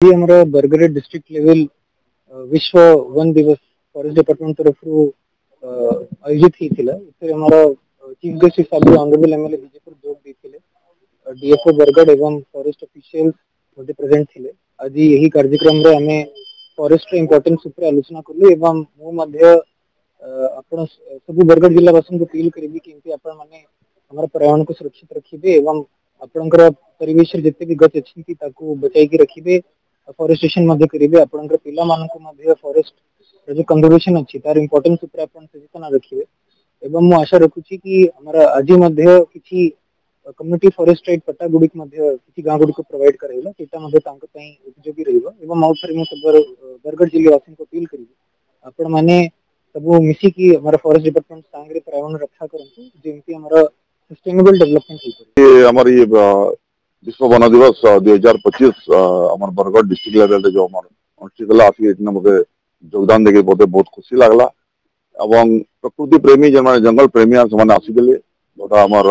ये हमारा Bargarh district level विश्व वन दिवस फॉरेस्ट डिपार्टमेंट तरफ आयोजित ही हमारा चीफ गेस्ट हिसाब से ऑनरेबल एमएलए विजयपुर जोग देते डीएफओ बरगढ़ एवं फॉरेस्ट ऑफिशियल प्रेजेंट थे। आज यही कार्यक्रम रे हमें फॉरेस्ट इंपोर्टेंस ऊपर आलोचना कलु एवं मु मध्य आपण सब बरगढ़ जिलावासी को अपील करी कि आपण माने हमारा पर्यावरण को सुरक्षित रखिबे एवं आपणकर परिवेश जिते भी गछ अछि ताको बचाई के रखिबे फॉरेस्टेशन मध्ये करिवे आपणकर पिला मानको मध्ये फॉरेस्ट जो कंजर्वेशन अछि तार इंपोर्टेंस ऊपर आपण सचेतन रखिबे एवं मु आशा रखुची कि हमारा आज मध्ये किछि कम्युनिटी फॉरेस्ट राइट पट्टा गुडिक मध्ये किछि गां गुडिक प्रोवाइड कराइला सेटा मध्ये तांक पई उपयोगी रहइबो एवं आउथरे मु सब बरगढ़ जिल्लावासी को अपील करिवे आपण माने सब मिसी कि हमारा फॉरेस्ट डिपार्टमेंट सांगरे पर्यावरण रक्षा करंतु जेमति हमारा सस्टेनेबल डेवलपमेंट ये हमारे ये विश्व वन दिवस 2025 हमारे बरगढ़ डिस्ट्रिक्ट लेवल रे जो हमार अनुष्ठित हला आसी इतना मते योगदान देके बहुत खुशी लागला एवं प्रकृति प्रेमी जन जंगल प्रेमी समान आसीले बता हमार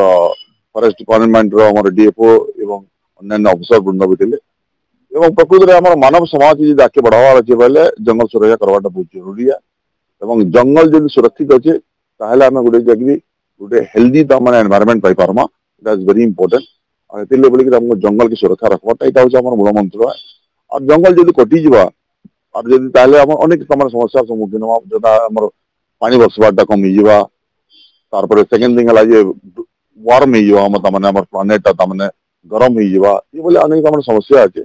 फॉरेस्ट डिपार्टमेंट रो हमार डीएफओ एवं अन्य अफसर वृंद भी थे एवं प्रकृति रे हमार मानव समाज जी आगे बढ़ावा अच्छे पहले जंगल सुरक्षा करवाटा बहुत जरूरी है एवं जंगल जब सुरक्षित अच्छे ताहले हमें गोटे जगह गोटे हेल्दी माने एनवायरनमेंट पाई पारमा दैट इज वेरी इंपोर्टेंट और एतिले बोली कि हमको जंगल की सुरक्षा रखवाटा एटा होछ हमर मूल मंत्र और जंगल जदी कटि जिबा और जदी ताहले हम अनेक तमाम समस्या सम्मुखीन होबा जदा हमर पानी बरसबाटा कमी जिबा तार पर सेकंड थिंग हला जे वार्म ही जिबा हम तमने हमर प्लैनेट तमने गरम ही जिबा ये बोले अनेक हमर समस्या अछि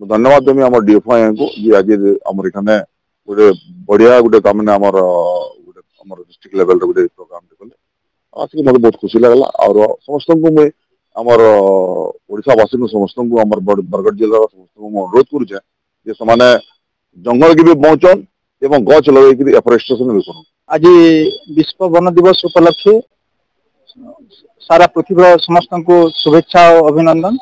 धन्यवाद देमी हमर डीएफआई को जे आज हमर इखाने गोटे बढ़िया गोटे तमने हमर डिस्ट्रिक्ट लेवल रे गोटे प्रोग्राम देखले आज के मते बहुत खुशी लागला और समस्त को मैं हमर ओडिसा वासी को समस्त को हमर बरगढ़ जिला समस्त को अनुरोध करू जे समाने जंगल के भी पहुंचन एवं गछ लगे कि एफोरेस्टेशन भी करू। आज विश्व वन दिवस उपलक्षे सारा पृथ्वी समस्त को शुभेच्छा और अभिनंदन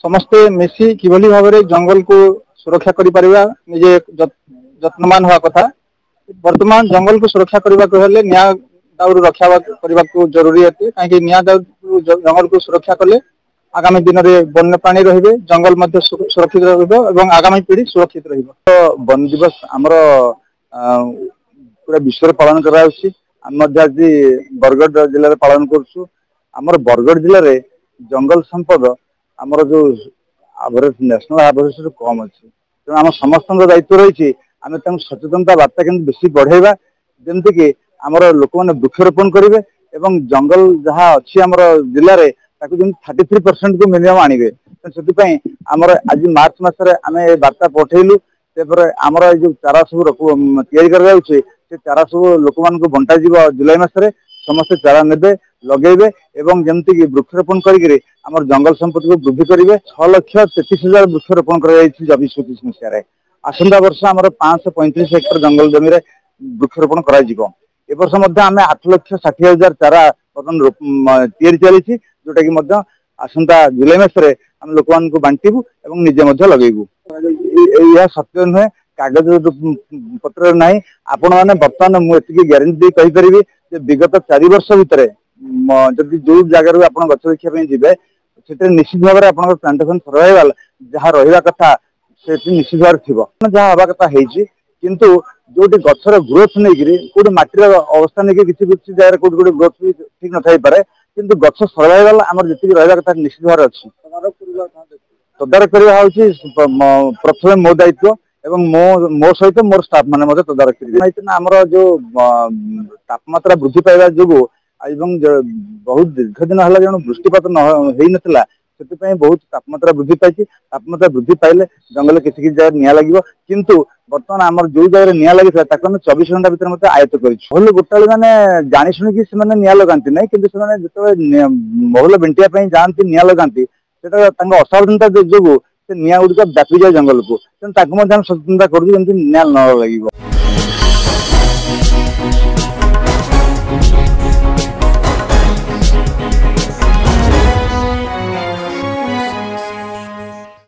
समस्ते मिसी किभली भाव में जंगल को सुरक्षा करि परिबा निजे जत्नमान हुआ कथा वर्तमान जंगल को सुरक्षा करने को हेले न्याय दाउर रक्षा करने को जरूरी है कहीं न्याय दाउर जंगल को सुरक्षा कले आगामी दिन में वन्य प्राणी रहिबे जंगल मध्य सुरक्षित रहिबो एवं आगामी पीढ़ी सुरक्षित रहिबो। तो वन दिवस हमर पूरा विश्व पालन करा होछि हम मध्य आज बरगढ़ जिले में पालन करछु हमर बरगढ़ जिले में जंगल संपद हमर जो एवरेज नेशनल एवरेज कम अछि तो हम समस्त दायित्व रही आम सचेतनता वार्ता के बेसी बढ़ेगा जमती कि आमर लोक मैंने वृक्षरोपण करेंगे एवं जंगल जहाँ अच्छी आम जिले में 33% को मिनिमम आनिबे से आमर आज मार्च मसरे आम वार्ता पठेलु आमर जो चारा सब या चारा सब लोक मान बंटा जीव जुलाई मसरे समस्ते चारा नेबे लगेबे एवं जमती कि वृक्षरोपण करिके आमर जंगल संपत्ति को वृद्धि करेंगे 6,33,000 वृक्षरोपण कर 2025 मसीह आसंता वर्ष आमर 535 हेक्टर जंगल जमी वृक्षरोपण कर वर्ष आम 8,60,000 चारा बर्तमान तैयारी चली जोटा कि आसंता जुलाई मसरे आम लोक मान बांटबू और निजे लगेबू यह सत्य नुहे कागज पत्र ना आपण मैंने बर्तमान मुझे ग्यारंटी कहीपरि विगत 4 वर्ष भितर जदि जो जगार आप गच देखा जी से निश्चित भाव में आप प्लांटेशन सर्वाइवाल जहाँ रहा कथा से निश्चित भाव थी जहाँ हवा कथा किंतु जो गचर ग्रोथ नहीं कौट मटर अवस्था नहीं किसी जगह कौट गोटे ग्रोथ भी ठीक न थी पारे किंतु गच सर्वाइवाल आम जी रहा कथा निश्चित भाव अच्छी तदारख करवा प्रथम मो दायित्व एवं मो सहित मोर स्टाफ मैंने तदारख कर आमर जो तापमात्रा वृद्धि पाइबा जो एवं बहुत दीर्घ दिन है जो वृष्टिपात नला से बहुत तापमात्रा वृद्धि पाई तापमात्रा वृद्धि पाइले जंगल किसी जगह निया लगे किंतु बर्तमान आम जो जगह निया लगी 24 घंटा भर मत आयत्त कर गोटा मैंने जानी शुणिकी निया लगाती ना कि जो बहुल बेंटिया जाती निया लगाती असावधानता जो निया गुड़िक व्यापी जाए जंगल को सचेतनता कर निया न लगे।